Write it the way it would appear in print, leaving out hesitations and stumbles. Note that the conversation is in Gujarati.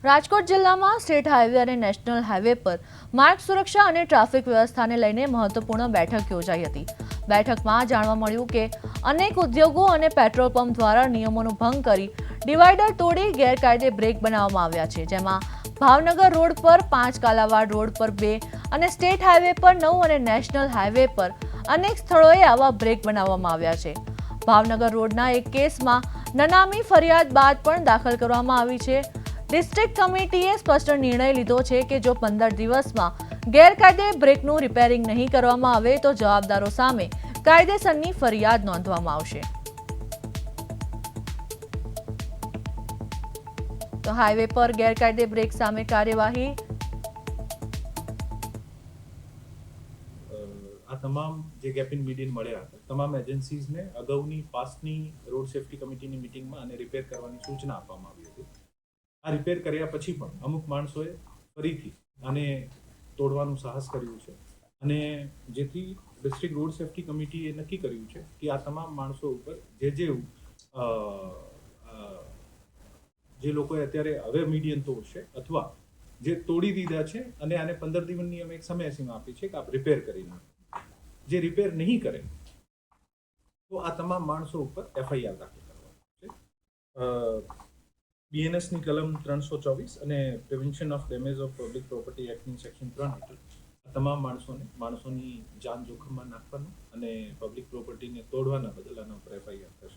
રાજકોટ જિલ્લામાં સ્ટેટ હાઈવે અને નેશનલ હાઈવે પર માર્ગ સુરક્ષા અને ટ્રાફિક વ્યવસ્થાને લઈને મહત્વપૂર્ણ બેઠક યોજાઈ હતી. બેઠકમાં જાણવા મળ્યું કે અનેક ઉદ્યોગો અને પેટ્રોલ પંપ દ્વારા નિયમોનો ભંગ કરી ડિવાઈડર તોડી ગેરકાયદે બ્રેક બનાવવામાં આવ્યા છે, જેમાં ભાવનગર રોડ પર 5, કાલાવાડ રોડ પર 2 અને સ્ટેટ હાઈવે પર 9 અને નેશનલ હાઈવે પર અનેક સ્થળોએ આવા બ્રેક બનાવવામાં આવ્યા છે. ભાવનગર રોડના એક કેસમાં નનામી ફરિયાદ બાદ પણ દાખલ કરવામાં આવી છે. ડિસ્ટ્રિક્ટ કમિટીએ સ્પષ્ટ નિર્ણય લીધો છે કે જો 15 દિવસમાં ગેરકાયદે બ્રેકનું રિપેરિંગ નહીં કરવામાં આવે તો જવાબદારો સામે કાયદેસરની ફરિયાદ નોંધવામાં આવશે. તો હાઈવે પર ગેરકાયદે બ્રેક સામે કાર્યવાહી. આ તમામ જે ગેપ ઇન મીડિયન મળ્યા હતા તમામ એજન્સીઝને અગાઉની પાસ્ટની રોડ સેફ્ટી કમિટીની મિટિંગમાં આને રિપેર કરવાની સૂચના આપવામાં આવી હતી. આ રિપેર કર્યા પછી પણ અમુક માણસોએ ફરીથી આને તોડવાનું સાહસ કર્યું છે અને જેથી ડિસ્ટ્રિક્ટ રોડ સેફ્ટી કમિટીએ નક્કી કર્યું છે કે આ તમામ માણસો ઉપર જે લોકોએ અત્યારે હવે મીડિયન તોડશે અથવા જે તોડી દીધા છે અને આને 15 દિવસની અમે એક સમયસીમા આપી છે કે આપ રિપેર કરી નાખો. જે રિપેર નહીં કરે તો આ તમામ માણસો ઉપર એફઆઈઆર દાખલ કરવાની છે. બીએનએસની કલમ 324 અને prevention of damage of public property એક્ટની સેક્શન 3 હેઠળ તમામ માણસોની જાન જોખમમાં નાખવાનું અને પબ્લિક પ્રોપર્ટીને તોડવાના બદલ આના ઉપર એફઆઈઆર થશે.